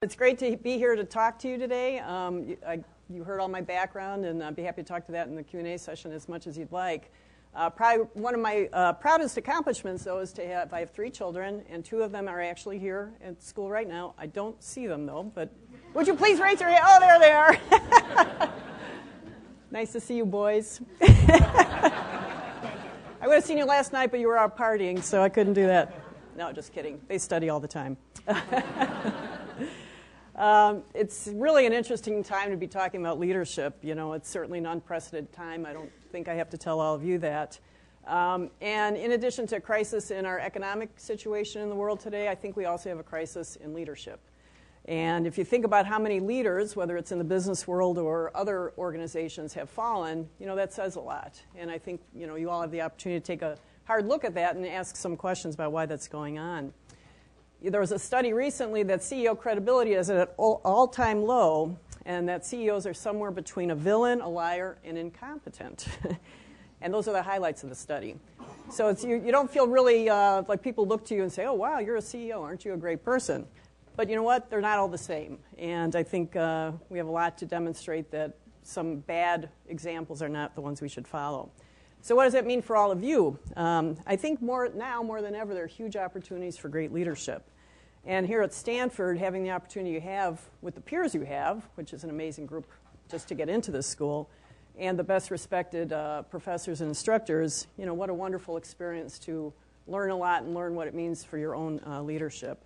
It's great to be here to talk to you today. You heard all my background, and I'd be happy to talk to that in the Q&A session as much as you'd like. Probably one of my proudest accomplishments, though, is I have 3 children, and 2 of them are actually here at school right now. I don't see them, though, but would you please raise your hand? Oh, there they are. Nice to see you, boys. I would have seen you last night, but you were out partying, so I couldn't do that. No, just kidding. They study all the time. It's really an interesting time to be talking about leadership. You know, it's certainly an unprecedented time. I don't think I have to tell all of you that. And in addition to a crisis in our economic situation in the world today, I think we also have a crisis in leadership. And if you think about how many leaders, whether it's in the business world or other organizations, have fallen, you know, that says a lot. And I think, you know, you all have the opportunity to take a hard look at that and ask some questions about why that's going on. There was a study recently that CEO credibility is at an all-time low, and that CEOs are somewhere between a villain, a liar, and incompetent. And those are the highlights of the study. So it's, you don't feel really like people look to you and say, oh, wow, you're a CEO. Aren't you a great person? But you know what? They're not all the same. And I think we have a lot to demonstrate that some bad examples are not the ones we should follow. So what does that mean for all of you? I think more than ever, there are huge opportunities for great leadership. And here at Stanford, having the opportunity you have with the peers you have, which is an amazing group just to get into this school, and the best respected professors and instructors, you know, what a wonderful experience to learn a lot and learn what it means for your own leadership.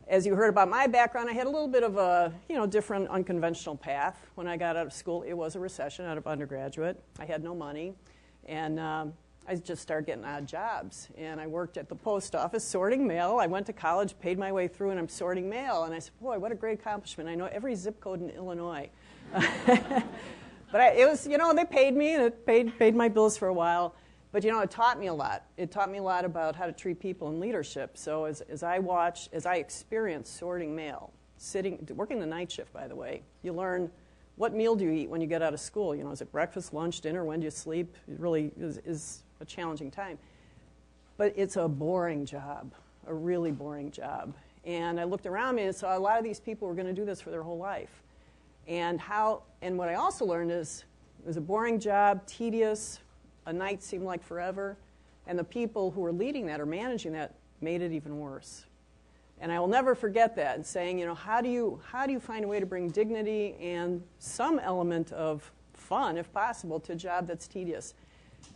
As you heard about my background, I had a little bit of a, you know, different unconventional path. When I got out of school, it was a recession out of undergraduate. I had no money. And I just started getting odd jobs. And I worked at the post office sorting mail. I went to college, paid my way through, and I'm sorting mail. And I said, boy, what a great accomplishment. I know every zip code in Illinois. But it was, you know, they paid me, and it paid my bills for a while. But, you know, it taught me a lot. It taught me a lot about how to treat people in leadership. So as I experienced sorting mail, working the night shift, by the way, you learn what meal do you eat when you get out of school? You know, is it breakfast, lunch, dinner? When do you sleep? It really is a challenging time. But it's a boring job, a really boring job. And I looked around me and saw a lot of these people were going to do this for their whole life. And what I also learned is it was a boring job, tedious, a night seemed like forever, and the people who were leading that or managing that made it even worse. And I will never forget that, and saying, you know, how do you find a way to bring dignity and some element of fun, if possible, to a job that's tedious?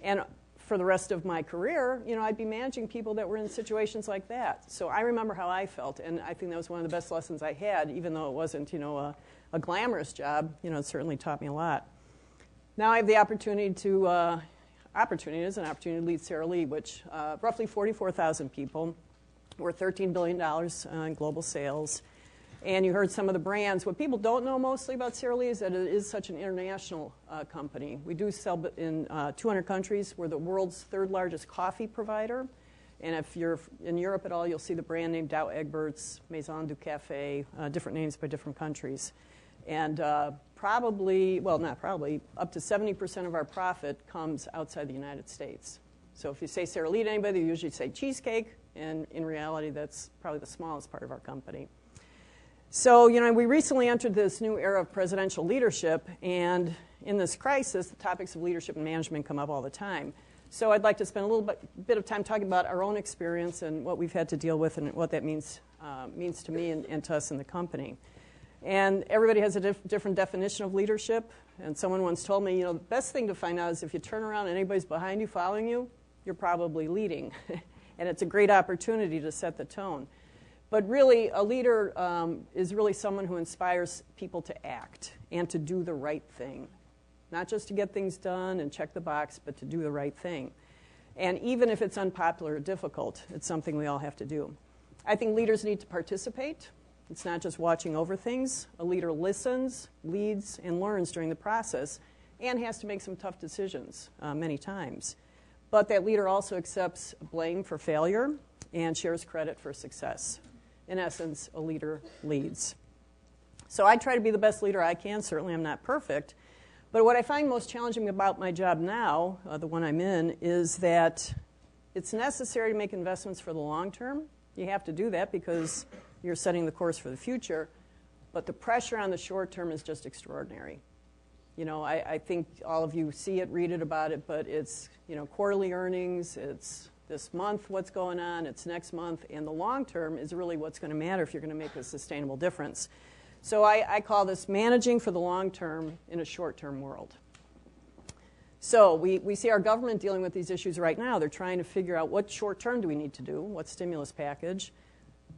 And for the rest of my career, you know, I'd be managing people that were in situations like that. So I remember how I felt, and I think that was one of the best lessons I had, even though it wasn't, you know, a glamorous job. You know, it certainly taught me a lot. Now I have the opportunity to lead Sara Lee, which roughly 44,000 people. We're $13 billion in global sales. And you heard some of the brands. What people don't know mostly about Sara Lee is that it is such an international company. We do sell in 200 countries. We're the world's 3rd largest coffee provider. And if you're in Europe at all, you'll see the brand name Dow Egberts, Maison du Café, different names by different countries. And up to 70% of our profit comes outside the United States. So if you say Sara Lee to anybody, you usually say cheesecake. And in reality, that's probably the smallest part of our company. So, you know, we recently entered this new era of presidential leadership, and in this crisis, the topics of leadership and management come up all the time. So I'd like to spend a little bit of time talking about our own experience and what we've had to deal with and what that means to me and to us in the company. And everybody has a different definition of leadership. And someone once told me, you know, the best thing to find out is if you turn around and anybody's behind you following you, you're probably leading. And it's a great opportunity to set the tone. But really, a leader is really someone who inspires people to act and to do the right thing. Not just to get things done and check the box, but to do the right thing. And even if it's unpopular or difficult, it's something we all have to do. I think leaders need to participate. It's not just watching over things. A leader listens, leads, and learns during the process, and has to make some tough decisions many times. But that leader also accepts blame for failure and shares credit for success. In essence, a leader leads. So I try to be the best leader I can. Certainly I'm not perfect. But what I find most challenging about my job now, the one I'm in, is that it's necessary to make investments for the long term. You have to do that because you're setting the course for the future. but the pressure on the short term is just extraordinary. You know, I think all of you see it, read it about it, but it's, you know, quarterly earnings, it's this month what's going on, it's next month, and the long term is really what's going to matter if you're going to make a sustainable difference. So I call this managing for the long term in a short-term world. So we see our government dealing with these issues right now. They're trying to figure out what short term do we need to do, what stimulus package,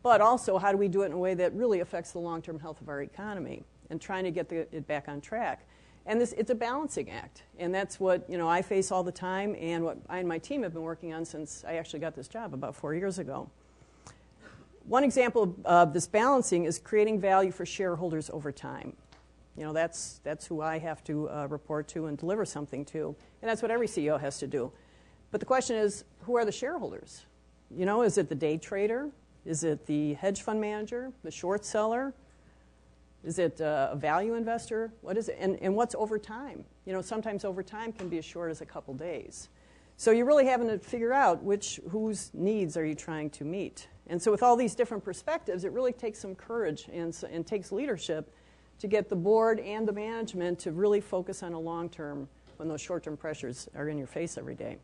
but also how do we do it in a way that really affects the long-term health of our economy and trying to get it back on track. And it's a balancing act, and that's what, you know, I face all the time and what I and my team have been working on since I actually got this job about 4 years ago. One example of this balancing is creating value for shareholders over time. You know, that's who I have to report to and deliver something to, and that's what every CEO has to do. But the question is, who are the shareholders? You know, is it the day trader? Is it the hedge fund manager, the short seller? Is it a value investor? What is it? And what's over time? You know, sometimes over time can be as short as a couple days. So you're really having to figure out whose needs are you trying to meet. And so with all these different perspectives, it really takes some courage and takes leadership to get the board and the management to really focus on a long term when those short-term pressures are in your face every day.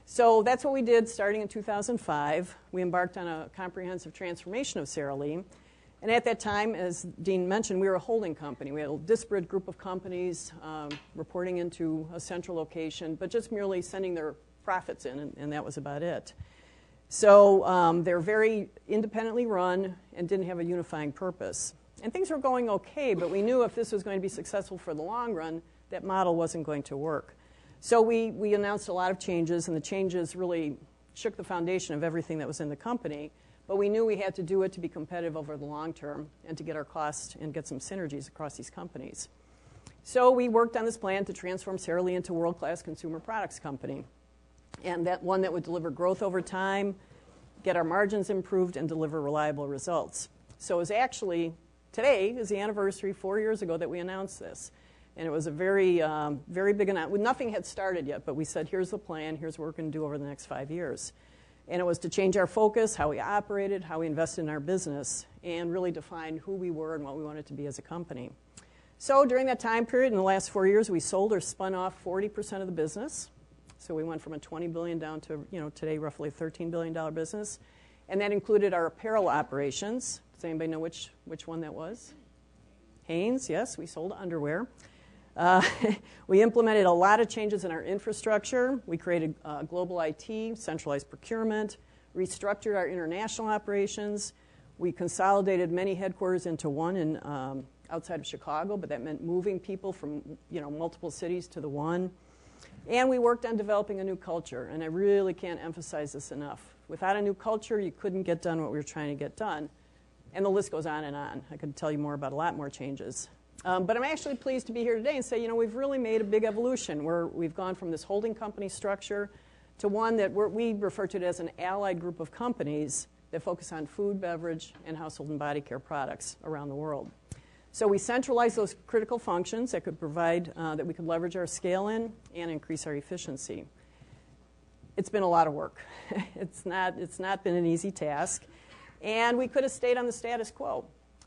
So that's what we did starting in 2005. We embarked on a comprehensive transformation of Sara Lee. And at that time, as Dean mentioned, we were a holding company. We had a disparate group of companies reporting into a central location, but just merely sending their profits in, and that was about it. So they're very independently run and didn't have a unifying purpose. And things were going okay, but we knew if this was going to be successful for the long run, that model wasn't going to work. So we announced a lot of changes, and the changes really shook the foundation of everything that was in the company. But we knew we had to do it to be competitive over the long term and to get our costs and get some synergies across these companies. So we worked on this plan to transform Sara Lee into a world-class consumer products company, and that one that would deliver growth over time, get our margins improved, and deliver reliable results. So it was actually, today is the anniversary 4 years ago that we announced this. And it was a very, very big announcement. Nothing had started yet, but we said, here's the plan, here's what we're going to do over the next 5 years. And it was to change our focus, how we operated, how we invested in our business, and really define who we were and what we wanted to be as a company. So during that time period, in the last 4 years, we sold or spun off 40% of the business. So we went from a $20 billion down to, you know, today roughly a $13 billion business. And that included our apparel operations. Does anybody know which one that was? Hanes, yes, we sold underwear. We implemented a lot of changes in our infrastructure. We created global IT, centralized procurement, restructured our international operations. We consolidated many headquarters into one in outside of Chicago, but that meant moving people from, you know, multiple cities to the one. And we worked on developing a new culture, and I really can't emphasize this enough. Without a new culture, you couldn't get done what we were trying to get done. And the list goes on and on. I could tell you more about a lot more changes. But I'm actually pleased to be here today and say, you know, we've really made a big evolution where we've gone from this holding company structure to one that we refer to it as an allied group of companies that focus on food, beverage, and household and body care products around the world. So we centralized those critical functions that could provide, that we could leverage our scale in and increase our efficiency. It's been a lot of work. It's not been an easy task. And we could have stayed on the status quo.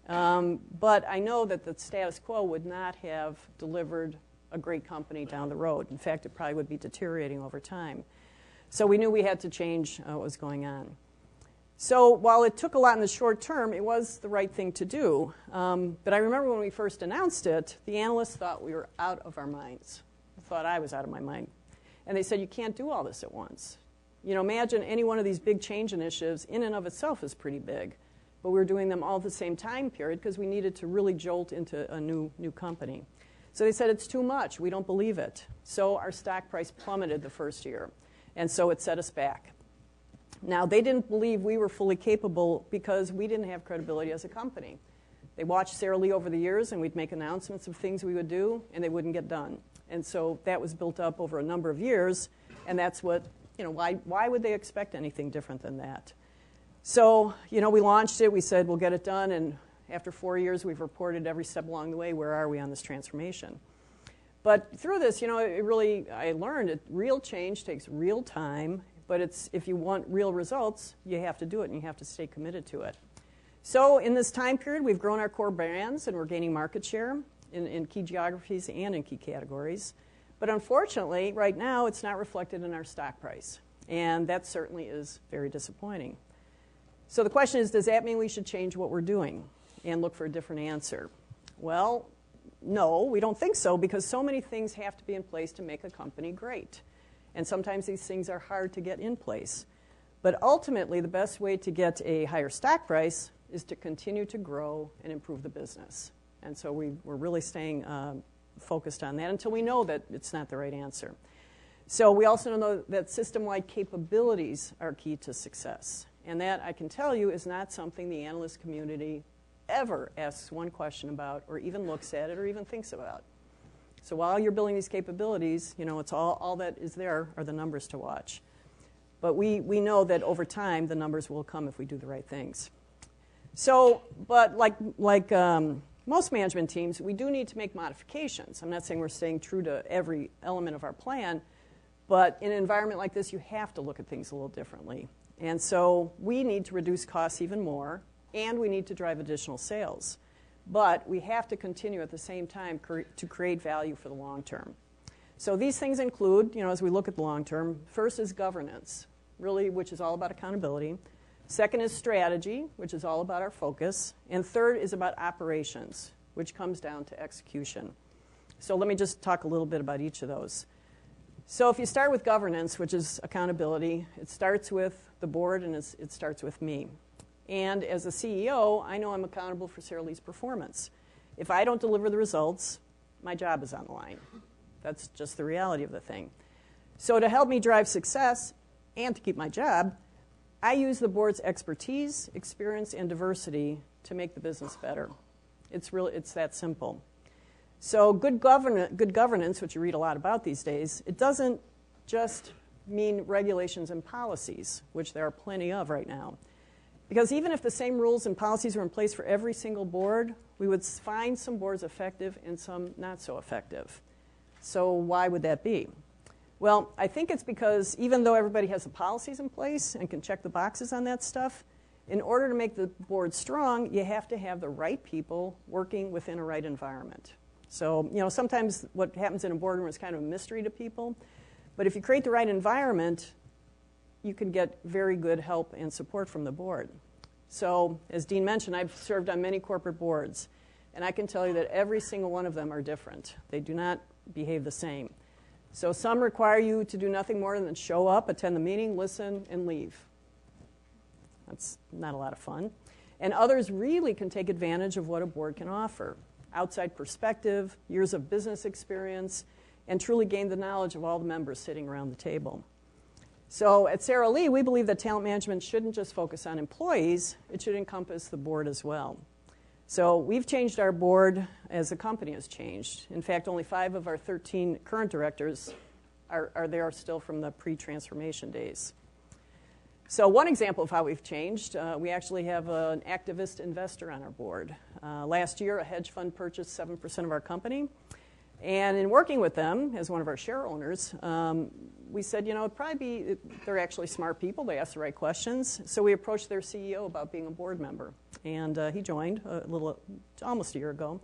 But I know that the status quo would not have delivered a great company down the road. In fact, it probably would be deteriorating over time. So we knew we had to change what was going on. So while it took a lot in the short term, it was the right thing to do. But I remember when we first announced it, the analysts thought we were out of our minds. They thought I was out of my mind. And they said, you can't do all this at once. You know, imagine any one of these big change initiatives in and of itself is pretty big. But we were doing them all at the same time period because we needed to really jolt into a new company. So they said, it's too much. We don't believe it. So our stock price plummeted the first year. And so it set us back. Now, they didn't believe we were fully capable because we didn't have credibility as a company. They watched Sara Lee over the years, and we'd make announcements of things we would do, and they wouldn't get done. And so that was built up over a number of years, and that's what, you know, why would they expect anything different than that? So, you know, we launched it. We said, we'll get it done. And after 4 years, we've reported every step along the way, where are we on this transformation? But through this, you know, I learned that real change takes real time. But if you want real results, you have to do it, and you have to stay committed to it. So in this time period, we've grown our core brands and we're gaining market share in key geographies and in key categories. But unfortunately, right now, it's not reflected in our stock price. And that certainly is very disappointing. So the question is, does that mean we should change what we're doing and look for a different answer? Well, no, we don't think so, because so many things have to be in place to make a company great. And sometimes these things are hard to get in place. But ultimately, the best way to get a higher stock price is to continue to grow and improve the business. And so we're really staying focused on that until we know that it's not the right answer. So we also know that system-wide capabilities are key to success. And that, I can tell you, is not something the analyst community ever asks one question about, or even looks at it, or even thinks about. So while you're building these capabilities, it's all that is there are the numbers to watch. But we know that over time, the numbers will come if we do the right things. So, but like most management teams, we do need to make modifications. I'm not saying we're staying true to every element of our plan, but in an environment like this, you have to look at things a little differently. And so we need to reduce costs even more, and we need to drive additional sales. But we have to continue at the same time to create value for the long term. So these things include, as we look at the long term, first is governance, really, which is all about accountability. Second is strategy, which is all about our focus. And third is about operations, which comes down to execution. So let me just talk a little bit about each of those. So if you start with governance, which is accountability, it starts with the board and it starts with me. And as a CEO, I know I'm accountable for Sara Lee's performance. If I don't deliver the results, my job is on the line. That's just the reality of the thing. So to help me drive success and to keep my job, I use the board's expertise, experience, and diversity to make the business better. It's that simple. So good governance, which you read a lot about these days, it doesn't just mean regulations and policies, which there are plenty of right now. Because even if the same rules and policies were in place for every single board, we would find some boards effective and some not so effective. So why would that be? Well, I think it's because even though everybody has the policies in place and can check the boxes on that stuff, in order to make the board strong, you have to have the right people working within a right environment. So, sometimes what happens in a boardroom is kind of a mystery to people. But if you create the right environment, you can get very good help and support from the board. So, as Dean mentioned, I've served on many corporate boards, and I can tell you that every single one of them are different. They do not behave the same. So some require you to do nothing more than show up, attend the meeting, listen, and leave. That's not a lot of fun. And others really can take advantage of what a board can offer. Outside perspective, years of business experience, and truly gain the knowledge of all the members sitting around the table. So at Sara Lee, we believe that talent management shouldn't just focus on employees, it should encompass the board as well. So we've changed our board as the company has changed. In fact, only 5 of our 13 current directors are there still from the pre-transformation days. So one example of how we've changed, we actually have an activist investor on our board. Last year, a hedge fund purchased 7% of our company. And in working with them, as one of our share owners, we said, it'd probably be, they're actually smart people, they ask the right questions. So we approached their CEO about being a board member. And he joined almost a year ago.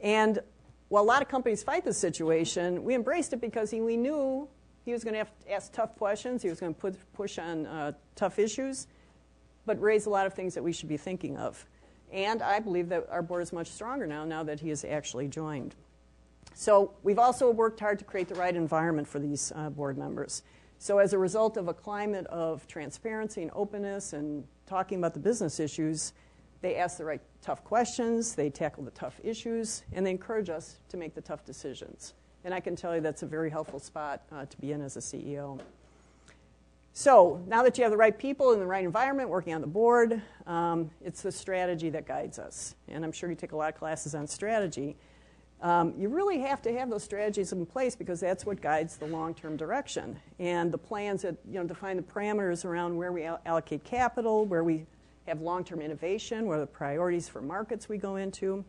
And while a lot of companies fight this situation, we embraced it because we knew he was going to have to ask tough questions, he was going to push on tough issues, but raise a lot of things that we should be thinking of. And I believe that our board is much stronger now that he has actually joined. So we've also worked hard to create the right environment for these board members. So as a result of a climate of transparency and openness and talking about the business issues, they ask the right tough questions, they tackle the tough issues, and they encourage us to make the tough decisions. And I can tell you that's a very helpful spot to be in as a CEO. So now that you have the right people in the right environment working on the board, it's the strategy that guides us. And I'm sure you take a lot of classes on strategy. You really have to have those strategies in place because that's what guides the long-term direction. And the plans that define the parameters around where we allocate capital, where we have long-term innovation, what are the priorities for markets we go into.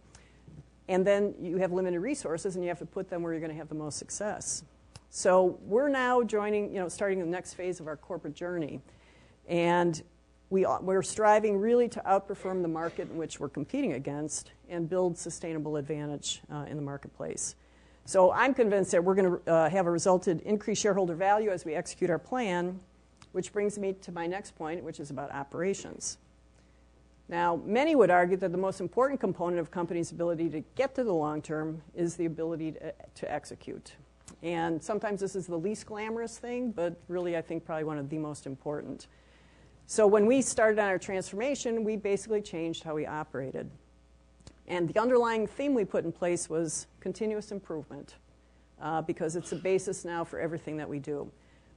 And then you have limited resources and you have to put them where you're going to have the most success. So we're now starting the next phase of our corporate journey. And we're striving really to outperform the market in which we're competing against and build sustainable advantage in the marketplace. So I'm convinced that we're going to have a resulted increased shareholder value as we execute our plan, which brings me to my next point, which is about operations. Now, many would argue that the most important component of companies' ability to get to the long term is the ability to execute. And sometimes this is the least glamorous thing, but really I think probably one of the most important. So when we started on our transformation, we basically changed how we operated. And the underlying theme we put in place was continuous improvement, because it's the basis now for everything that we do.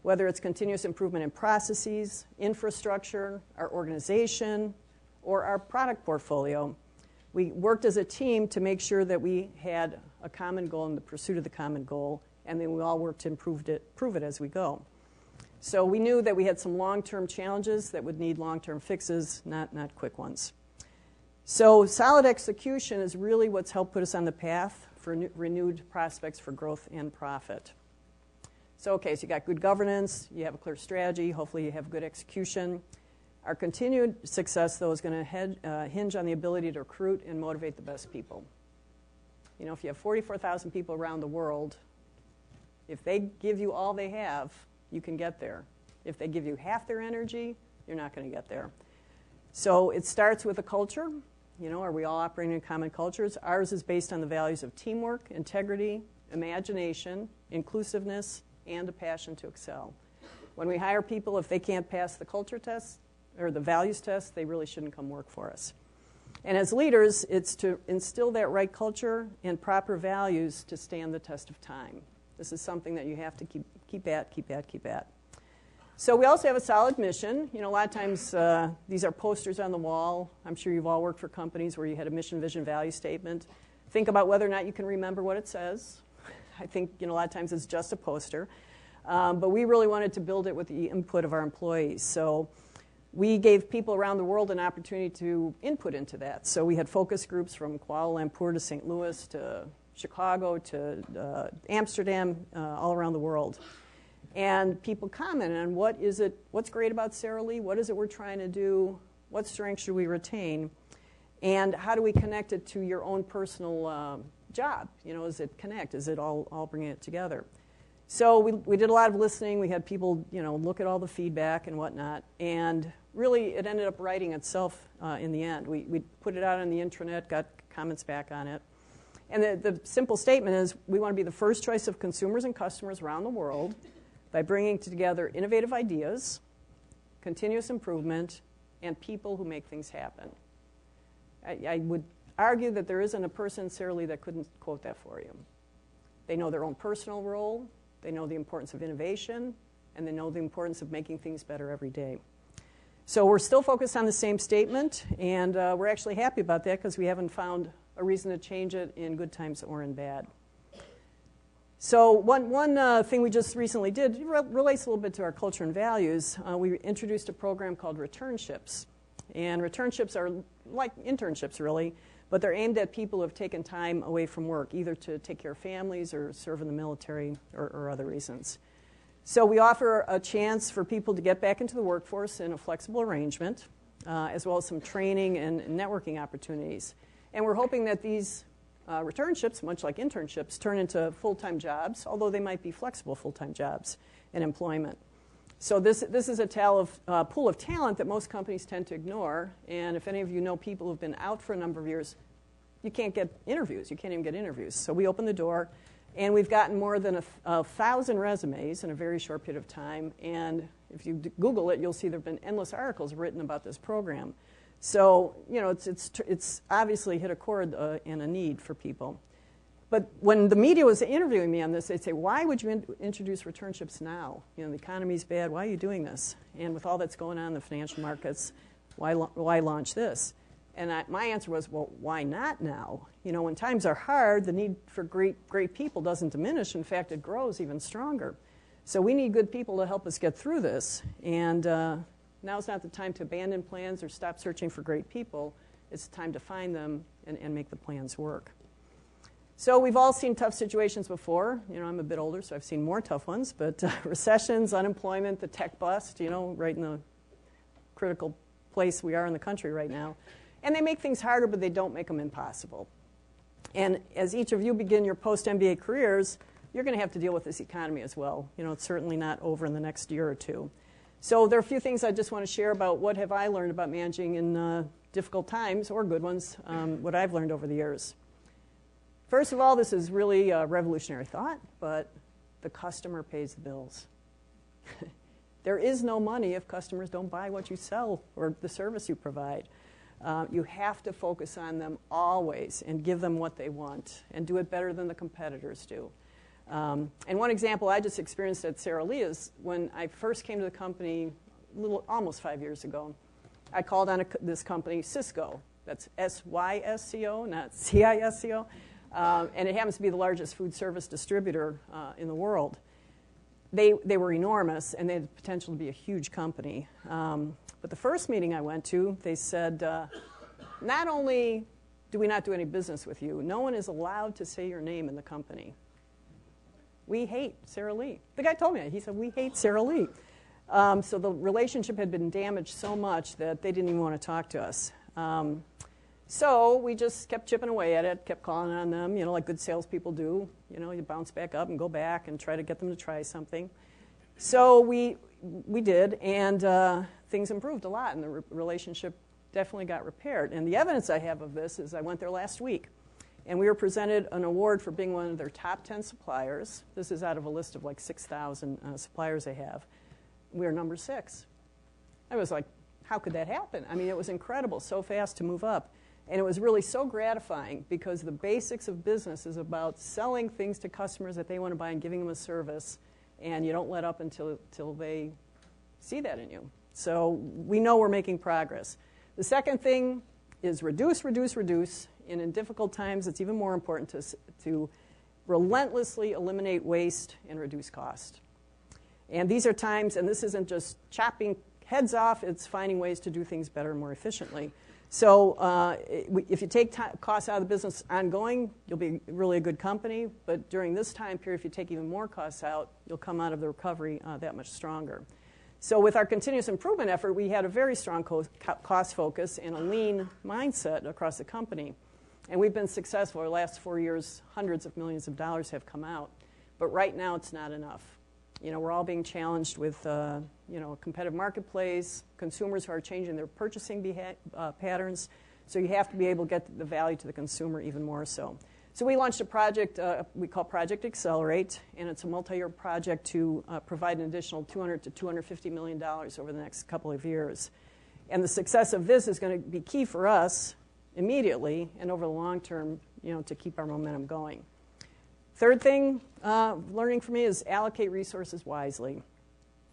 Whether it's continuous improvement in processes, infrastructure, our organization, or our product portfolio, we worked as a team to make sure that we had a common goal in the pursuit of the common goal, and then we all worked to improve it as we go. So we knew that we had some long-term challenges that would need long-term fixes, not quick ones. So solid execution is really what's helped put us on the path for renewed prospects for growth and profit. So you got good governance, you have a clear strategy, hopefully you have good execution. Our continued success, though, is going to hinge on the ability to recruit and motivate the best people. You know, if you have 44,000 people around the world, if they give you all they have, you can get there. If they give you half their energy, you're not going to get there. So it starts with a culture. You know, are we all operating in common cultures? Ours is based on the values of teamwork, integrity, imagination, inclusiveness, and a passion to excel. When we hire people, if they can't pass the culture test or the values test, they really shouldn't come work for us. And as leaders, it's to instill that right culture and proper values to stand the test of time. This is something that you have to keep at. So we also have a solid mission. You know, a lot of times these are posters on the wall. I'm sure you've all worked for companies where you had a mission, vision, value statement. Think about whether or not you can remember what it says. I think, you know, a lot of times it's just a poster. But we really wanted to build it with the input of our employees. So we gave people around the world an opportunity to input into that. So we had focus groups from Kuala Lumpur to St. Louis to Chicago to Amsterdam, all around the world. And people commented on what's great about Sara Lee, what is it we're trying to do, what strengths should we retain, and how do we connect it to your own personal job? You know, is it connect? Is it all bringing it together? So we did a lot of listening. We had people, you know, look at all the feedback and whatnot, and really it ended up writing itself in the end. We put it out on the intranet, got comments back on it. And the simple statement is we want to be the first choice of consumers and customers around the world by bringing together innovative ideas, continuous improvement, and people who make things happen. I would argue that there isn't a person in Sara Lee that couldn't quote that for you. They know their own personal role, they know the importance of innovation, and they know the importance of making things better every day. So we're still focused on the same statement, and we're actually happy about that because we haven't found a reason to change it in good times or in bad. So one thing we just recently did relates a little bit to our culture and values. We introduced a program called returnships. And returnships are like internships, really, but they're aimed at people who have taken time away from work, either to take care of families or serve in the military or other reasons. So we offer a chance for people to get back into the workforce in a flexible arrangement, as well as some training and networking opportunities. And we're hoping that these returnships, much like internships, turn into full-time jobs, although they might be flexible full-time jobs in employment. So this is a pool of talent that most companies tend to ignore. And if any of you know people who've been out for a number of years, you can't get interviews. You can't even get interviews. So we open the door, and we've gotten more than 1,000 resumes in a very short period of time. And if you Google it, you'll see there have been endless articles written about this program. So, you know, it's obviously hit a chord and a need for people. But when the media was interviewing me on this, they'd say, why would you introduce returnships now? You know, the economy's bad. Why are you doing this? And with all that's going on in the financial markets, why launch this? And my answer was, well, why not now? You know, when times are hard, the need for great people doesn't diminish. In fact, it grows even stronger. So we need good people to help us get through this. And now's not the time to abandon plans or stop searching for great people. It's time to find them and make the plans work. So we've all seen tough situations before. You know, I'm a bit older, so I've seen more tough ones. But recessions, unemployment, the tech bust, you know, right in the critical place we are in the country right now. And they make things harder, but they don't make them impossible. And as each of you begin your post-MBA careers, you're going to have to deal with this economy as well. You know, it's certainly not over in the next year or two. So there are a few things I just want to share about what have I learned about managing in difficult times, or good ones, what I've learned over the years. First of all, this is really a revolutionary thought, but the customer pays the bills. There is no money if customers don't buy what you sell or the service you provide. You have to focus on them always and give them what they want and do it better than the competitors do. And one example I just experienced at Sara Lee is when I first came to the company almost 5 years ago, I called on this company, Cisco. That's S-Y-S-C-O, not C-I-S-C-O. And it happens to be the largest food service distributor in the world. They were enormous, and they had the potential to be a huge company. But the first meeting I went to, they said, not only do we not do any business with you, no one is allowed to say your name in the company. We hate Sara Lee. The guy told me that. He said, we hate Sara Lee. So the relationship had been damaged so much that they didn't even want to talk to us. So we just kept chipping away at it, kept calling on them, you know, like good salespeople do. You know, you bounce back up and go back and try to get them to try something. So we did, and things improved a lot, and the relationship definitely got repaired. And the evidence I have of this is I went there last week, and we were presented an award for being one of their top 10 suppliers. This is out of a list of like 6,000 suppliers they have. We were number 6. I was like, how could that happen? I mean, it was incredible, so fast to move up. And it was really so gratifying because the basics of business is about selling things to customers that they want to buy and giving them a service, and you don't let up until they see that in you. So we know we're making progress. The second thing is reduce, reduce, reduce. And in difficult times, it's even more important to relentlessly eliminate waste and reduce cost. And these are times, and this isn't just chopping heads off, it's finding ways to do things better and more efficiently. So if you take costs out of the business ongoing, you'll be really a good company. But during this time period, if you take even more costs out, you'll come out of the recovery that much stronger. So with our continuous improvement effort, we had a very strong cost focus and a lean mindset across the company. And we've been successful. Our last 4 years, hundreds of millions of dollars have come out. But right now, it's not enough. You know, we're all being challenged with, you know, a competitive marketplace, consumers who are changing their purchasing patterns. So you have to be able to get the value to the consumer even more so. So we launched a project we call Project Accelerate, and it's a multi-year project to provide an additional $200 to $250 million over the next couple of years. And the success of this is going to be key for us immediately and over the long term, you know, to keep our momentum going. Third thing, learning for me is allocate resources wisely.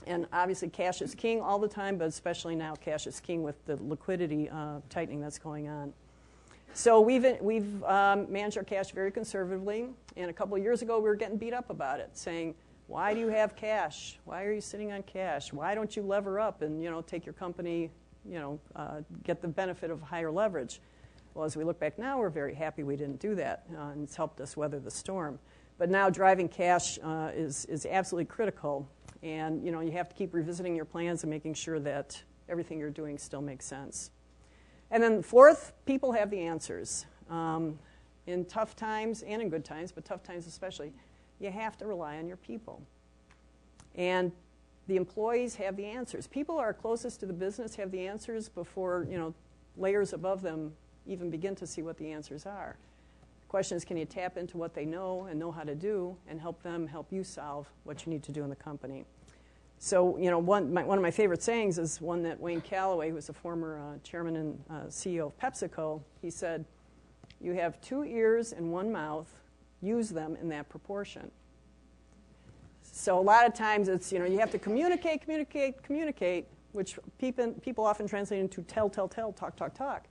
And obviously cash is king all the time, but especially now cash is king with the liquidity tightening that's going on. So we've managed our cash very conservatively, and a couple of years ago we were getting beat up about it, saying, why do you have cash? Why are you sitting on cash? Why don't you lever up and, you know, take your company, you know, get the benefit of higher leverage? Well, as we look back now, we're very happy we didn't do that, and it's helped us weather the storm. But now driving cash is absolutely critical, and you know, you have to keep revisiting your plans and making sure that everything you're doing still makes sense. And then fourth, people have the answers. In tough times and in good times, but tough times especially, you have to rely on your people. And the employees have the answers. People are closest to the business have the answers before, you know, layers above them even begin to see what the answers are. The question is, can you tap into what they know and know how to do and help them help you solve what you need to do in the company? So, you know, one of my favorite sayings is one that Wayne Calloway, who was a former chairman and CEO of PepsiCo, he said, you have 2 ears and 1 mouth, use them in that proportion. So a lot of times it's, you know, you have to communicate, which people often translate into tell, talk.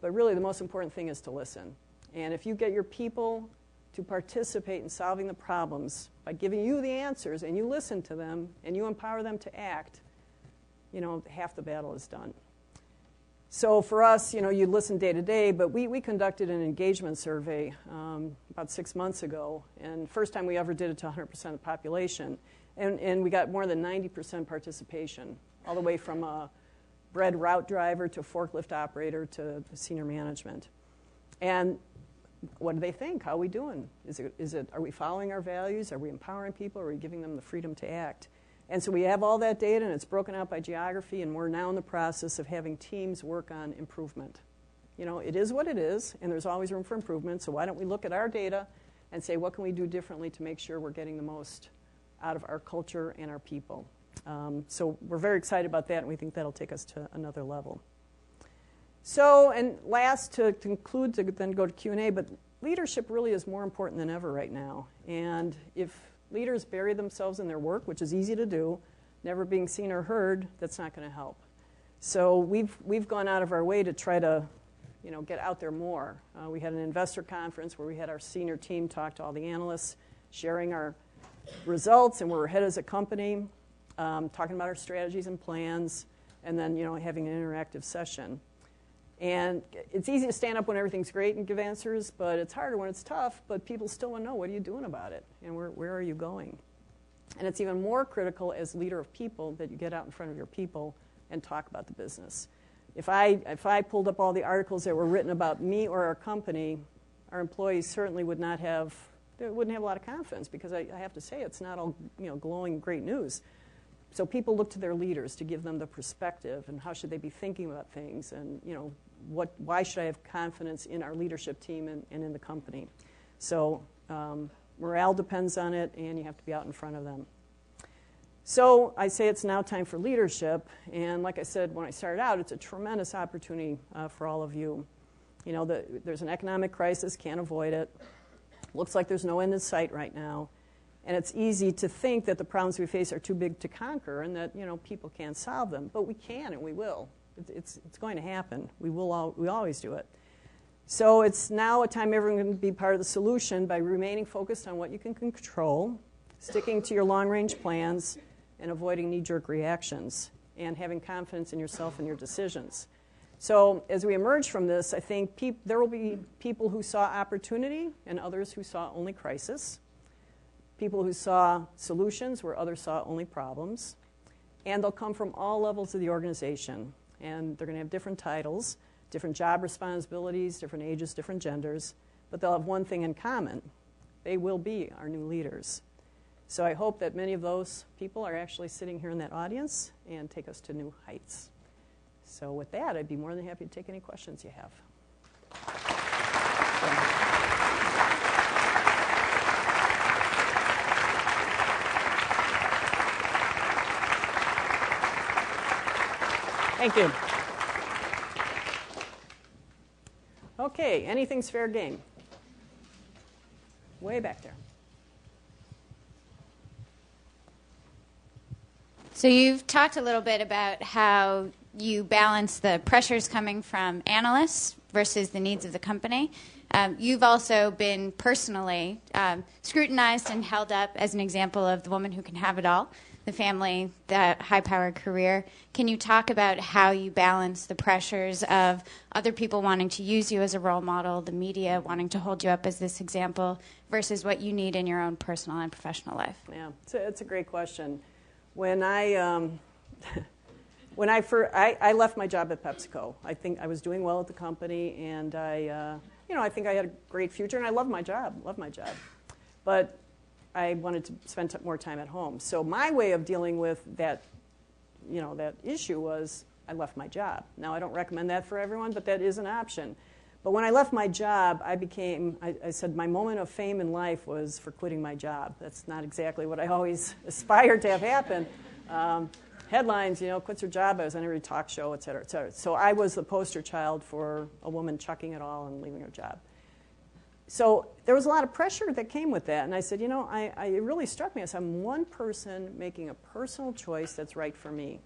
But really the most important thing is to listen. And if you get your people to participate in solving the problems by giving you the answers and you listen to them and you empower them to act, you know, half the battle is done. So for us, you know, you listen day to day, but we conducted an engagement survey about 6 months ago, and first time we ever did it to 100% of the population. And we got more than 90% participation, all the way from bread route driver to forklift operator to senior management. And what do they think? How are we doing? Are we following our values? Are we empowering people? Are we giving them the freedom to act? And so we have all that data, and it's broken out by geography, and we're now in the process of having teams work on improvement. You know, it is what it is, and there's always room for improvement, so why don't we look at our data and say, what can we do differently to make sure we're getting the most out of our culture and our people? So we're very excited about that, and we think that'll take us to another level. So, and last, to conclude, to then go to Q&A, but leadership really is more important than ever right now. And if leaders bury themselves in their work, which is easy to do, never being seen or heard, that's not going to help. So we've gone out of our way to try to, you know, get out there more. We had an investor conference where we had our senior team talk to all the analysts, sharing our results and where we're headed as a company, talking about our strategies and plans, and then, you know, having an interactive session. And it's easy to stand up when everything's great and give answers, but it's harder when it's tough, but people still want to know, what are you doing about it? And where are you going? And it's even more critical as leader of people that you get out in front of your people and talk about the business. If I pulled up all the articles that were written about me or our company, our employees certainly wouldn't have a lot of confidence, because I have to say it's not all, you know, glowing great news. So people look to their leaders to give them the perspective, and how should they be thinking about things, and, you know, why should I have confidence in our leadership team and in the company? So morale depends on it, and you have to be out in front of them. So I say it's now time for leadership, and like I said when I started out, it's a tremendous opportunity for all of you. You know, there's an economic crisis, can't avoid it. Looks like there's no end in sight right now. And it's easy to think that the problems we face are too big to conquer, and that, you know, people can't solve them. But we can, and we will. It's going to happen. We always do it. So it's now a time everyone can be part of the solution by remaining focused on what you can control, sticking to your long-range plans, and avoiding knee-jerk reactions, and having confidence in yourself and your decisions. So as we emerge from this, I think there will be people who saw opportunity and others who saw only crisis. People who saw solutions where others saw only problems. And they'll come from all levels of the organization. And they're going to have different titles, different job responsibilities, different ages, different genders. But they'll have one thing in common. They will be our new leaders. So I hope that many of those people are actually sitting here in that audience and take us to new heights. So with that, I'd be more than happy to take any questions you have. Thank you. Okay, anything's fair game. Way back there. So you've talked a little bit about how you balance the pressures coming from analysts versus the needs of the company. You've also been personally scrutinized and held up as an example of the woman who can have it all, the family, the high-powered career. Can you talk about how you balance the pressures of other people wanting to use you as a role model, the media wanting to hold you up as this example, versus what you need in your own personal and professional life? Yeah, it's a great question. When I left my job at PepsiCo, I think I was doing well at the company, and I think I had a great future, and I loved my job. But I wanted to spend more time at home. So my way of dealing with that issue was I left my job. Now, I don't recommend that for everyone, but that is an option. But when I left my job, I said my moment of fame in life was for quitting my job. That's not exactly what I always aspired to have happen. Headlines, quits her job. I was on every talk show, et cetera, et cetera. So I was the poster child for a woman chucking it all and leaving her job. So there was a lot of pressure that came with that. And I said, it really struck me as I'm one person making a personal choice that's right for me.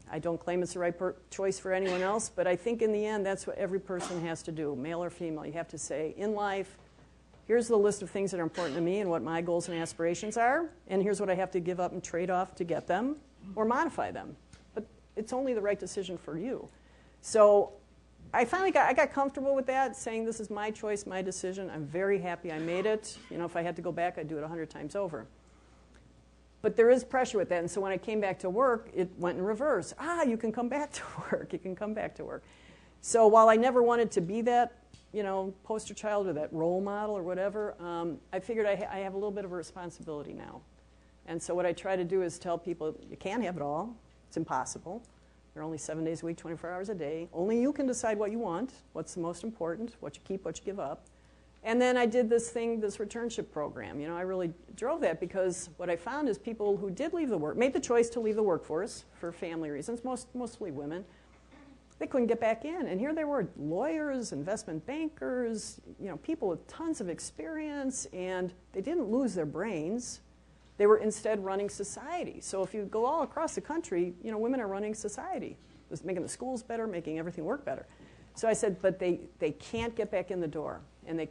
I don't claim it's the right choice for anyone else, but I think in the end that's what every person has to do, male or female. You have to say, in life, here's the list of things that are important to me and what my goals and aspirations are, and here's what I have to give up and trade off to get them or modify them. But it's only the right decision for you. So I finally got comfortable with that, saying this is my choice, my decision. I'm very happy I made it. If I had to go back, I'd do it 100 times over. But there is pressure with that. And so when I came back to work, it went in reverse. You can come back to work. You can come back to work. So while I never wanted to be that, poster child or that role model or whatever, I figured I have a little bit of a responsibility now. And so what I try to do is tell people, you can't have it all. It's impossible. You're only 7 days a week, 24 hours a day. Only you can decide what you want, what's the most important, what you keep, what you give up. And then I did this returnship program. I really drove that because what I found is people who did leave the work, made the choice to leave the workforce for family reasons, mostly women, they couldn't get back in. And here they were, lawyers, investment bankers, people with tons of experience, and they didn't lose their brains. They were instead running society. So if you go all across the country, women are running society, making the schools better, making everything work better. So I said, but they can't get back in the door, and they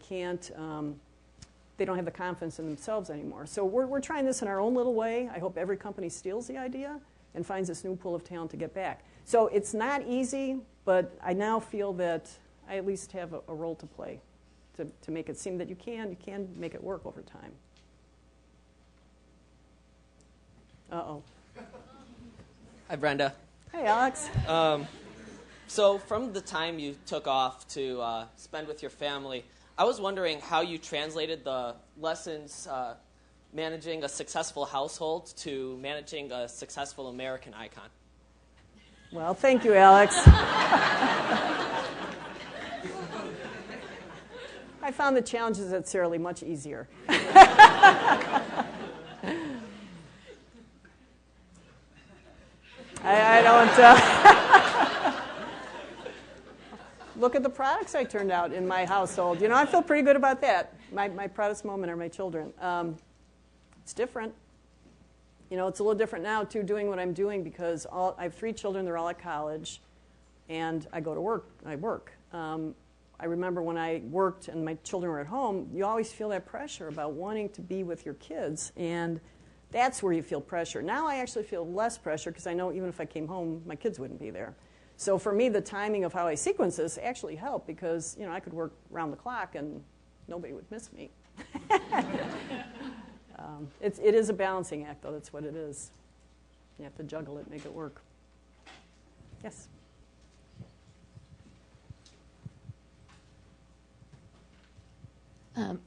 don't have the confidence in themselves anymore. So we're trying this in our own little way. I hope every company steals the idea and finds this new pool of talent to get back. So it's not easy, but I now feel that I at least have a role to play to make it seem that you can make it work over time. Uh-oh. Hi, Brenda. Hey, Alex. So from the time you took off to spend with your family, I was wondering how you translated the lessons managing a successful household to managing a successful American icon. Well, thank you, Alex. I found the challenges at Sara Lee much easier. I don't... Look at the products I turned out in my household. I feel pretty good about that. My proudest moment are my children. It's different. It's a little different now, too, doing what I'm doing because I have 3 children. They're all at college, and I go to work. I work. I remember when I worked and my children were at home, you always feel that pressure about wanting to be with your kids, and that's where you feel pressure. Now I actually feel less pressure because I know even if I came home, my kids wouldn't be there. So for me, the timing of how I sequence this actually helped because I could work around the clock and nobody would miss me. It is a balancing act, though. That's what it is. You have to juggle it, make it work. Yes?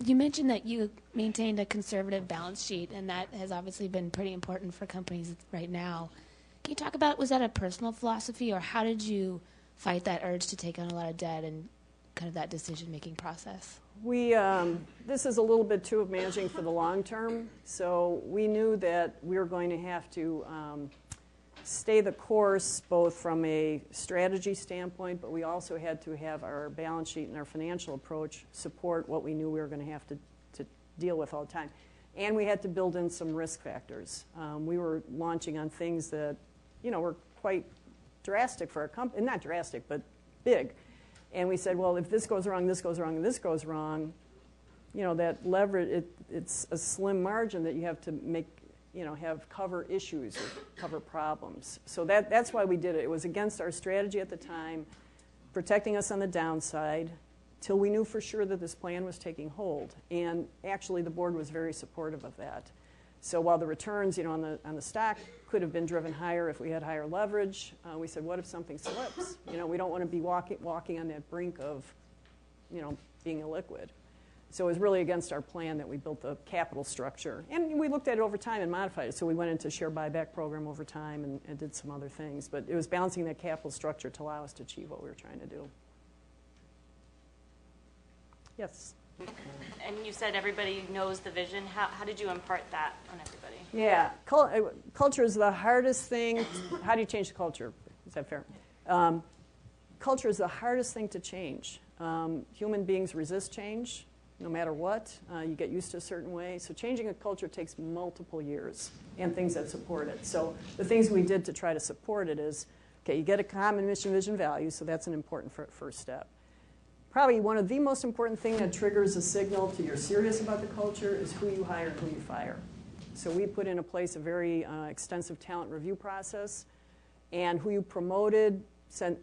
You mentioned that you maintained a conservative balance sheet, and that has obviously been pretty important for companies right now. Can you talk about, was that a personal philosophy, or how did you fight that urge to take on a lot of debt and kind of that decision-making process? This is a little bit, too, of managing for the long term. So we knew that we were going to have to stay the course, both from a strategy standpoint, but we also had to have our balance sheet and our financial approach support what we knew we were going to have to deal with all the time. And we had to build in some risk factors. We were launching on things that, were quite drastic for our company. Not drastic, but big. And we said, well, if this goes wrong, this goes wrong, and this goes wrong, that leverage, it's a slim margin that you have to make, have cover issues or cover problems. So that's why we did it. It was against our strategy at the time, protecting us on the downside, till we knew for sure that this plan was taking hold. And actually, the board was very supportive of that. So while the returns, on the stock could have been driven higher if we had higher leverage, we said, what if something slips? We don't want to be walking on that brink of, being illiquid. So it was really against our plan that we built the capital structure. And we looked at it over time and modified it. So we went into a share buyback program over time and did some other things. But it was balancing that capital structure to allow us to achieve what we were trying to do. Yes? And you said everybody knows the vision. How did you impart that on everybody? Yeah. Culture is the hardest thing. How do you change the culture? Is that fair? Culture is the hardest thing to change. Human beings resist change. No matter what, you get used to a certain way. So changing a culture takes multiple years and things that support it. So the things we did to try to support it is, okay, you get a common mission, vision, value, so that's an important first step. Probably one of the most important things that triggers a signal to you're serious about the culture is who you hire and who you fire. So we put in place a very extensive talent review process, and who you promoted said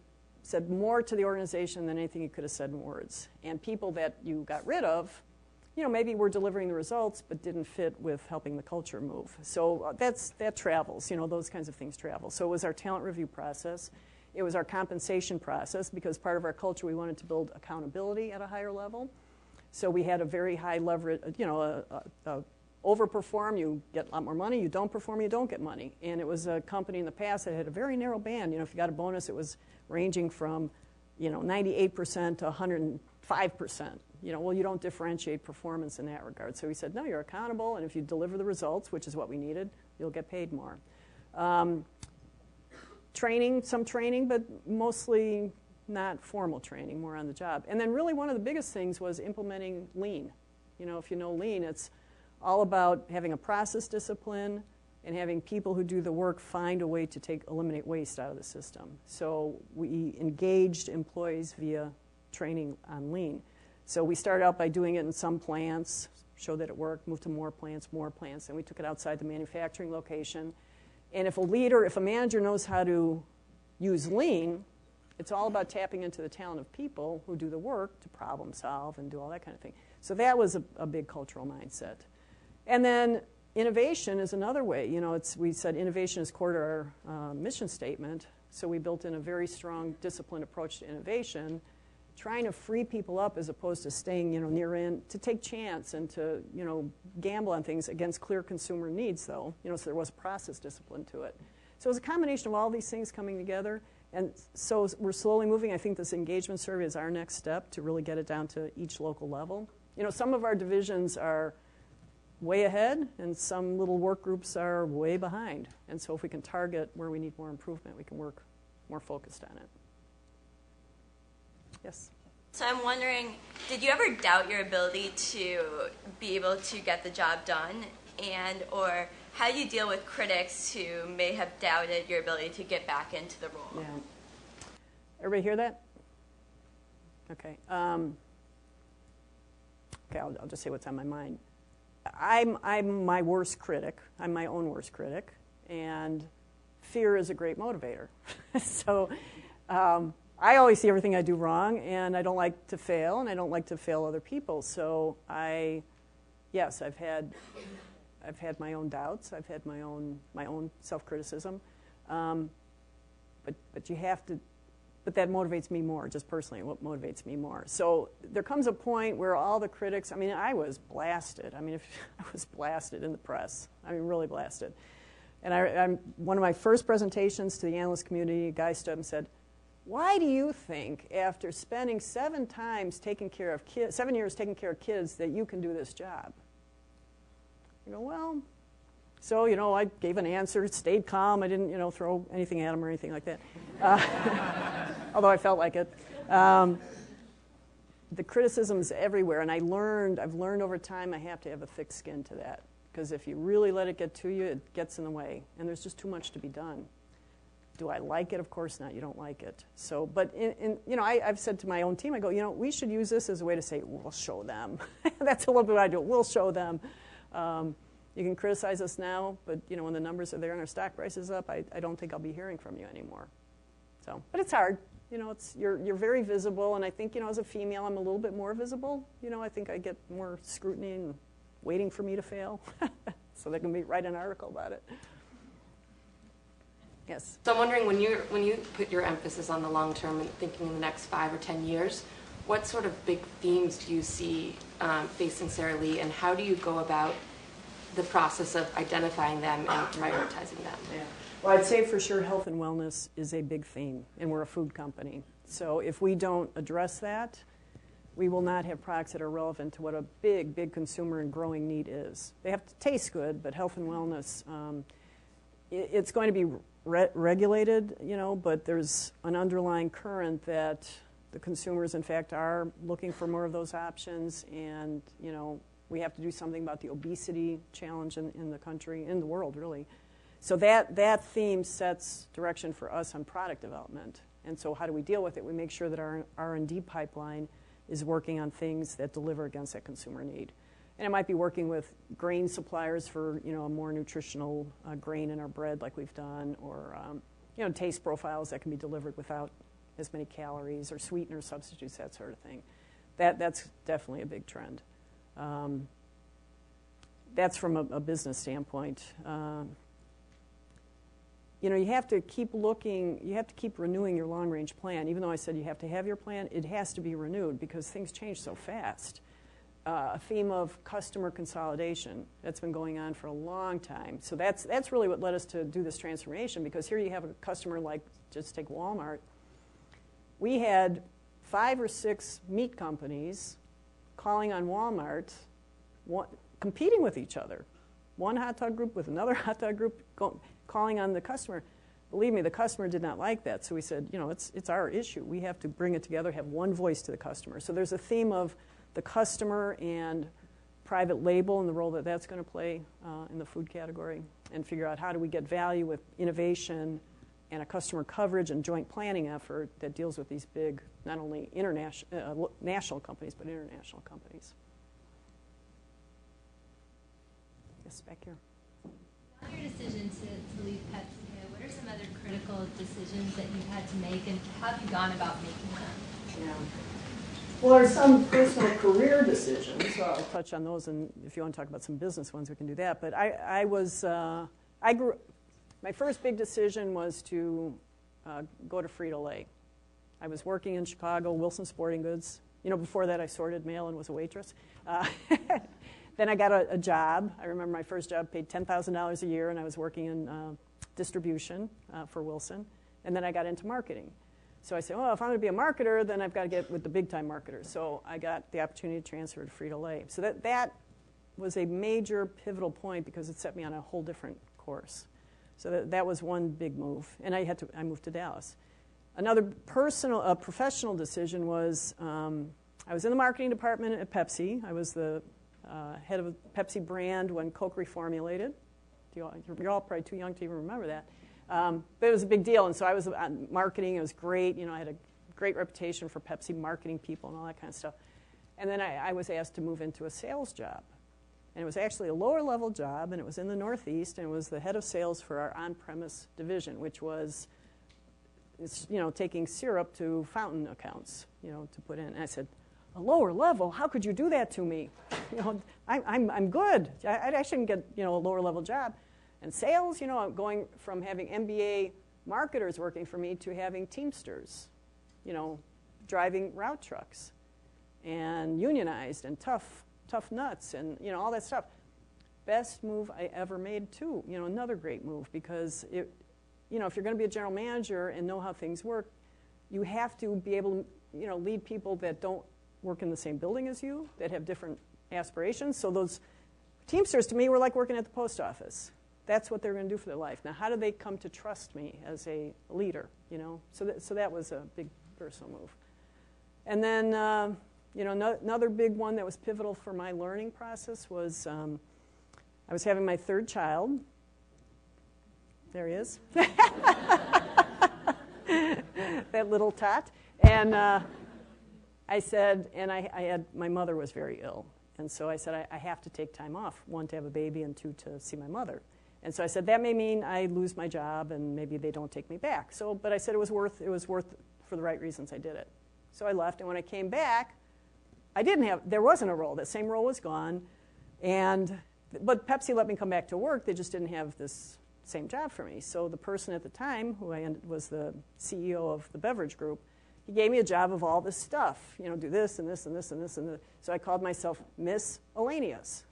more to the organization than anything you could have said in words. And people that you got rid of maybe we're delivering the results but didn't fit with helping the culture move. So that travels, those kinds of things travel. So it was our talent review process. It was our compensation process, because part of our culture, we wanted to build accountability at a higher level. So we had a very high leverage, overperform, you get a lot more money. You don't perform, you don't get money. And it was a company in the past that had a very narrow band. If you got a bonus, it was ranging from 98% to 105%. Well, you don't differentiate performance in that regard. So we said, no, you're accountable, and if you deliver the results, which is what we needed, you'll get paid more. Some training, but mostly not formal training, more on the job. And then really one of the biggest things was implementing lean. If you know lean, it's all about having a process discipline and having people who do the work find a way to eliminate waste out of the system. So we engaged employees via training on lean. So we started out by doing it in some plants, showed that it worked, moved to more plants, and we took it outside the manufacturing location. And if a manager knows how to use lean, it's all about tapping into the talent of people who do the work to problem solve and do all that kind of thing. So that was a big cultural mindset. And then innovation is another way. We said innovation is core to our mission statement, so we built in a very strong, disciplined approach to innovation, trying to free people up as opposed to staying, near in, to take chance and to, gamble on things against clear consumer needs, though. So there was process discipline to it. So it was a combination of all these things coming together. And so we're slowly moving. I think this engagement survey is our next step to really get it down to each local level. Some of our divisions are way ahead, and some little work groups are way behind. And so if we can target where we need more improvement, we can work more focused on it. Yes? So I'm wondering, did you ever doubt your ability to be able to get the job done? Or how do you deal with critics who may have doubted your ability to get back into the role? Yeah. Everybody hear that? Okay. I'll just say what's on my mind. I'm my worst critic. I'm my own worst critic. And fear is a great motivator. So I always see everything I do wrong, and I don't like to fail, and I don't like to fail other people. So I've had my own doubts. I've had my own self-criticism. But you have to. But that motivates me more, just personally, what motivates me more. So there comes a point where all the critics, I was blasted. I was blasted in the press. Really blasted. And one of my first presentations to the analyst community, a guy stood up and said, why do you think, after spending 7 years taking care of kids, that you can do this job? I go, well, so, I gave an answer, stayed calm. I didn't, throw anything at him or anything like that. Although I felt like it. The criticism's everywhere, and I've learned over time I have to have a thick skin to that. Because if you really let it get to you, it gets in the way. And there's just too much to be done. Do I like it? Of course not. You don't like it. So, but I've said to my own team, I go, we should use this as a way to say, we'll show them. That's a little bit what I do. We'll show them. You can criticize us now, but when the numbers are there and our stock price is up, I don't think I'll be hearing from you anymore. So, but it's hard. You're very visible, and I think as a female, I'm a little bit more visible. I think I get more scrutiny and waiting for me to fail, so they can write an article about it. Yes. So I'm wondering, when you put your emphasis on the long term and thinking in the next 5 or 10 years, what sort of big themes do you see facing Sara Lee, and how do you go about the process of identifying them and prioritizing them? Yeah. Well, I'd say for sure health and wellness is a big theme, and we're a food company. So if we don't address that, we will not have products that are relevant to what a big, big consumer and growing need is. They have to taste good, but health and wellness, it's going to be regulated, but there's an underlying current that the consumers, in fact, are looking for more of those options, and, we have to do something about the obesity challenge in the country, in the world, really. So that theme sets direction for us on product development. And so how do we deal with it? We make sure that our R&D pipeline is working on things that deliver against that consumer need. And it might be working with grain suppliers for, a more nutritional grain in our bread like we've done, or, taste profiles that can be delivered without as many calories, or sweetener substitutes, that sort of thing. That's definitely a big trend. That's from a business standpoint. You know, you have to keep looking, you have to keep renewing your long-range plan. Even though I said you have to have your plan, it has to be renewed because things change so fast. A theme of customer consolidation that's been going on for a long time. So that's really what led us to do this transformation, because here you have a customer like, just take Walmart. We had 5 or 6 meat companies calling on Walmart, competing with each other. One hot dog group with another hot dog group calling on the customer. Believe me, the customer did not like that. So we said, you know, it's our issue. We have to bring it together, have one voice to the customer. So there's a theme of the customer and private label and the role that that's going to play in the food category, and figure out how do we get value with innovation and a customer coverage and joint planning effort that deals with these big, not only international, national companies, but international companies. Yes, back here. On your decision to leave Pepsi, what are some other critical decisions that you've had to make, and how have you gone about making them? Yeah. Well, there's some personal career decisions, so I'll touch on those, and if you want to talk about some business ones, we can do that. But I grew, my first big decision was to go to Frito-Lay. I was working in Chicago, Wilson Sporting Goods. You know, before that I sorted mail and was a waitress. Then I got a job. I remember my first job paid $10,000 a year, and I was working in distribution for Wilson. And then I got into marketing. So I said, well, if I'm going to be a marketer, then I've got to get with the big-time marketers. So I got the opportunity to transfer to Frito-Lay. So that was a major pivotal point because it set me on a whole different course. So that was one big move. And I moved to Dallas. Another professional decision was I was in the marketing department at Pepsi. I was the head of a Pepsi brand when Coke reformulated. You're all probably too young to even remember that. But it was a big deal, and so I was on marketing. It was great. You know, I had a great reputation for Pepsi marketing people and all that kind of stuff. And then I was asked to move into a sales job. And it was actually a lower-level job, and it was in the Northeast, and it was the head of sales for our on-premise division, which was, you know, taking syrup to fountain accounts, you know, to put in. And I said, a lower level? How could you do that to me? You know, I'm good. I shouldn't get, you know, a lower-level job. And sales, you know, I'm going from having MBA marketers working for me to having Teamsters, you know, driving route trucks, and unionized and tough nuts, and, you know, all that stuff. Best move I ever made, too. You know, another great move, because it, you know, if you're going to be a general manager and know how things work, you have to be able to, you know, lead people that don't work in the same building as you, that have different aspirations. So those Teamsters, to me, were like working at the post office. That's what they're going to do for their life. Now, how do they come to trust me as a leader, you know? So that was a big personal move. And then, you know, another big one that was pivotal for my learning process was I was having my third child. There he is. That little tot. And I said, and my mother was very ill. And so I said, I have to take time off, 1, to have a baby, and 2, to see my mother. And so I said, that may mean I lose my job and maybe they don't take me back. So, but I said it was worth for the right reasons I did it. So I left, and when I came back, there wasn't a role. That same role was gone. But Pepsi let me come back to work. They just didn't have this same job for me. So the person at the time, who was the CEO of the beverage group, he gave me a job of all this stuff. You know, do this and this and this and this and this. So I called myself Miscellaneous.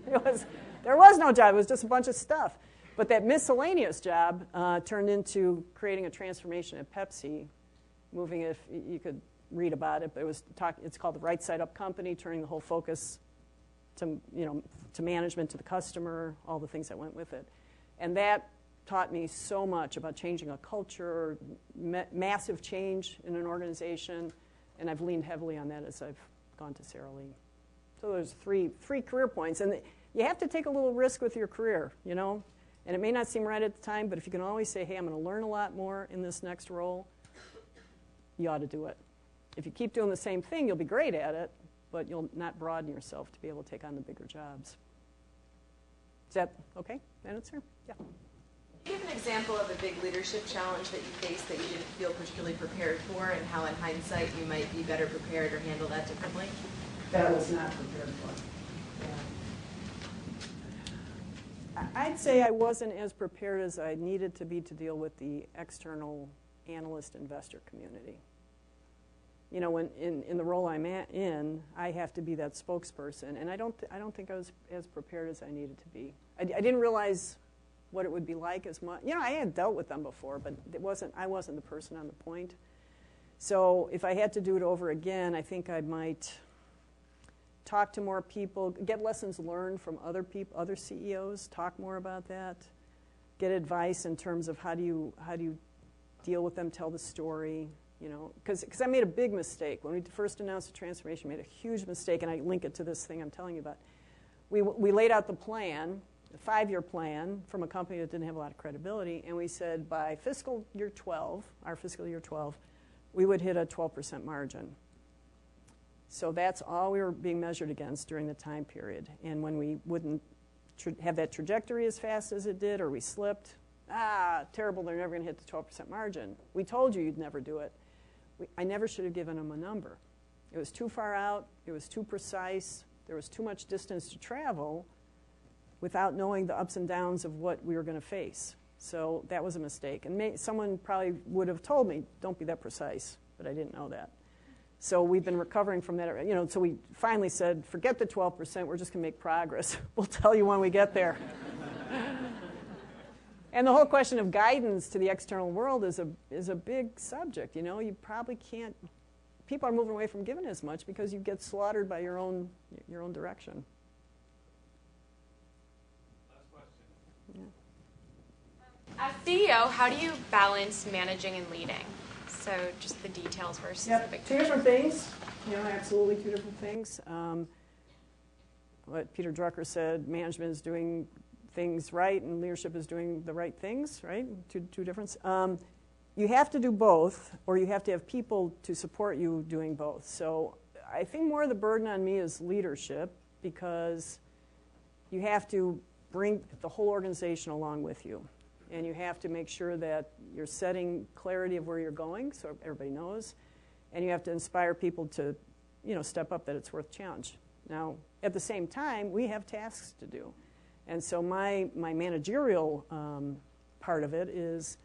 There was no job. It was just a bunch of stuff. But that miscellaneous job turned into creating a transformation at Pepsi, moving, if you could read about it, but it's called the Right Side Up Company, turning the whole focus to management, to the customer, all the things that went with it. And that taught me so much about changing a culture, massive change in an organization, and I've leaned heavily on that as I've gone to Sara Lee. So there's three career points, and you have to take a little risk with your career, you know, and it may not seem right at the time, but if you can always say, hey, I'm going to learn a lot more in this next role, you ought to do it. If you keep doing the same thing, you'll be great at it, but you'll not broaden yourself to be able to take on the bigger jobs. Is that okay? That answer? Yeah. Give an example of a big leadership challenge that you faced that you didn't feel particularly prepared for, and how in hindsight you might be better prepared or handle that differently? That I was not prepared for. I'd say I wasn't as prepared as I needed to be to deal with the external analyst investor community. You know, when in the role I'm in, I have to be that spokesperson, and I don't think I was as prepared as I needed to be. I didn't realize what it would be like as much. You know, I had dealt with them before, but I wasn't the person on the point. So if I had to do it over again, I think I might talk to more people, get lessons learned from other people, other CEOs, talk more about that, get advice in terms of how do you deal with them, tell the story, you know, because I made a big mistake. When we first announced the transformation, I made a huge mistake, and I link it to this thing I'm telling you about. We laid out the plan, a 5-year plan from a company that didn't have a lot of credibility, and we said by fiscal year 12, our fiscal year 12, we would hit a 12% margin. So that's all we were being measured against during the time period. And when we wouldn't have that trajectory as fast as it did, or we slipped, terrible, they're never going to hit the 12% margin. We told you you'd never do it. I never should have given them a number. It was too far out. It was too precise. There was too much distance to travel without knowing the ups and downs of what we were going to face. So that was a mistake. And someone probably would have told me, don't be that precise, but I didn't know that. So we've been recovering from that. You know, so we finally said, forget the 12%. We're just going to make progress. We'll tell you when we get there. And the whole question of guidance to the external world is a big subject. You know, you probably can't. People are moving away from giving as much because you get slaughtered by your own direction. Last question. Yeah. As CEO, how do you balance managing and leading? So just the details versus the big two different things. You know, absolutely two different things. What Peter Drucker said, management is doing things right and leadership is doing the right things, right? Two difference. You have to do both, or you have to have people to support you doing both. So I think more of the burden on me is leadership, because you have to bring the whole organization along with you. And you have to make sure that you're setting clarity of where you're going so everybody knows. And you have to inspire people to, you know, step up, that it's worth challenge. Now, at the same time, we have tasks to do. And so my managerial part of it is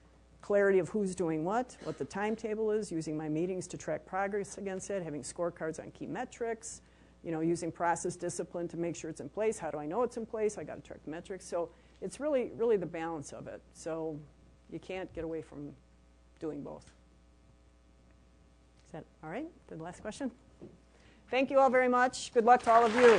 clarity of who's doing what the timetable is, using my meetings to track progress against it, having scorecards on key metrics, you know, using process discipline to make sure it's in place. How do I know it's in place? I got to track the metrics. So it's really the balance of it. So you can't get away from doing both. Is that all right? The last question? Thank you all very much. Good luck to all of you.